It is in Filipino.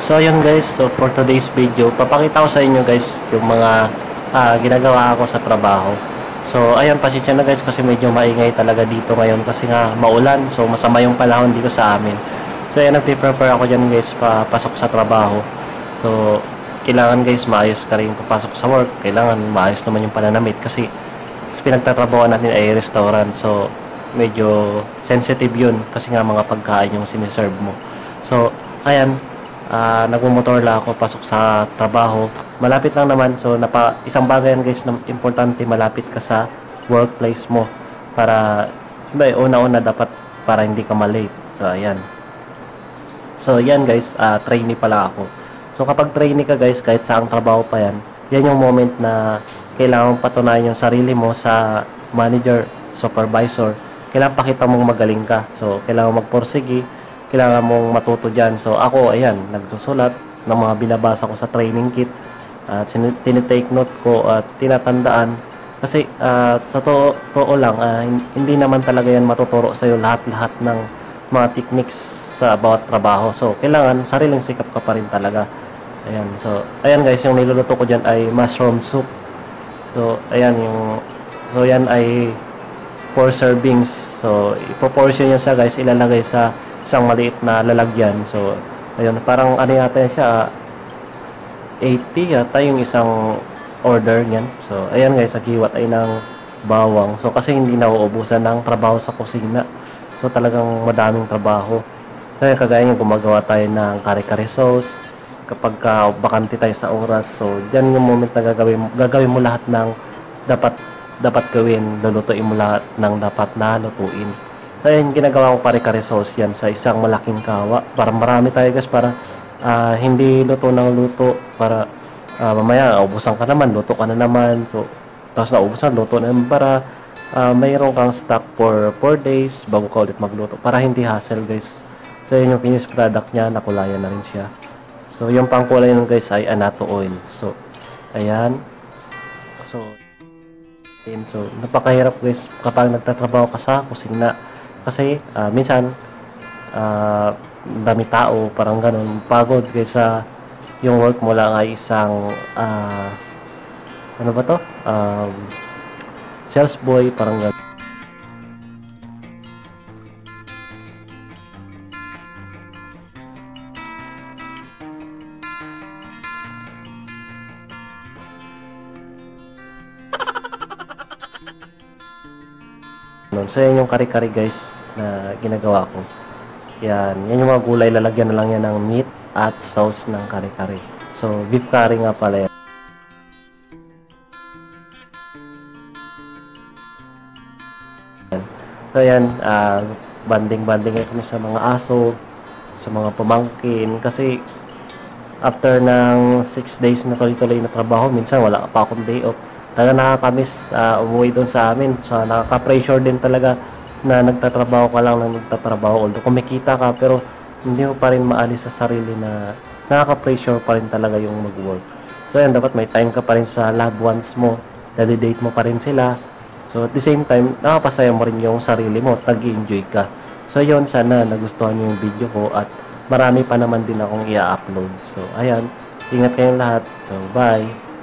So ayun guys, so for today's video, papakita ko sa inyo guys yung mga ginagawa ako sa trabaho. So ayan, pasensya na guys kasi medyo maingay talaga dito ngayon kasi nga maulan. So masama yung panahon dito sa amin. So ayan, nagpe-prepare ako dyan guys papasok sa trabaho. So kailangan guys maayos ka rin papasok sa work. Kailangan maayos naman yung pananamit kasi pinagtatrabaho natin ay restaurant. So medyo sensitive yun kasi nga mga pagkain yung siniserve mo. So ayan, nagmumotor lang ako pasok sa trabaho. Malapit lang naman. So isang bagay yan guys na importante, malapit ka sa workplace mo para una-una dapat para hindi ka malate. So ayan. So yan guys, trainee pala ako. So kapag trainee ka guys, kahit saang trabaho pa yan, yan yung moment na kailangan patunayan yung sarili mo sa manager, supervisor. Kailangan pakita mong magaling ka. So kailangan magporsigi, kailangan mong matuto dyan. So ako, ayan, nagsusulat ng mga binabasa ko sa training kit at tinitake note ko at tinatandaan kasi sa totoo lang, hindi naman talaga yan matuturo sa'yo lahat-lahat ng mga techniques sa bawat trabaho. So kailangan sariling sikap ka pa rin talaga. Ayan, so ayan guys, yung niluluto ko dyan ay mushroom soup. So ayan, yan ay 4 servings. So ipoportion yun sa guys, ilalagay sa isang maliit na lalagyan. So ayun, parang ano yata siya, 80 yata yung isang order niyan. So ayan guys, nagiwat ay ng bawang. So kasi hindi nauubusan ng trabaho sa kusina. So talagang madaming trabaho. So ayan, kagaya yung gumagawa tayo ng kare-kare sauce kapag bakante tayo sa oras. So dyan yung moment na gagawin mo lahat ng dapat gawin, lulutuin mo lahat ng dapat na lutuin. So ayan, ginagawa ko kare-kare sauce yan sa isang malaking kawa. Para marami tayo guys, para hindi luto ng luto. Para mamaya, ubusan ka naman, luto ka na naman. So, tapos naubusan, luto na naman. Para mayroon kang stock for 4 days bago ka ulit magluto. Para hindi hassle guys. So yun yung finished product niya, nakulayan na rin siya. So yung pangkulay nun guys ay annatto oil. So, ayan. So napakahirap guys kapag nagtatrabaho ka sa kusina. Kasi minsan dami tao, parang ganun, pagod kaysa yung work mo lang ay isang ano ba to, sales boy, parang ganun. So yan yung kare-kare guys na ginagawa ko. Yan yung mga gulay, lalagyan na lang yan ng meat at sauce ng kare-kare. So beef curry nga pala yan. So yan, banding-banding kami sa mga aso, sa mga pamangkin, kasi after ng 6 days na tuloy-tuloy na trabaho, minsan wala pa akong day off. Talaga nakakamiss umuwi doon sa amin. So nakaka-pressure din talaga na nagtatrabaho ka lang ng nagtatrabaho. Although kumikita ka, pero hindi mo pa rin maalis sa sarili na nakaka-pressure pa rin talaga yung mag-work. So yan, dapat may time ka pa rin sa loved ones mo. Validate mo pa rin sila. So at the same time, nakapasaya mo rin yung sarili mo. Nag-enjoy ka. So yun, sana nagustuhan nyo yung video ko at marami pa naman din akong i-upload. So ayan, ingat kayong lahat. So bye!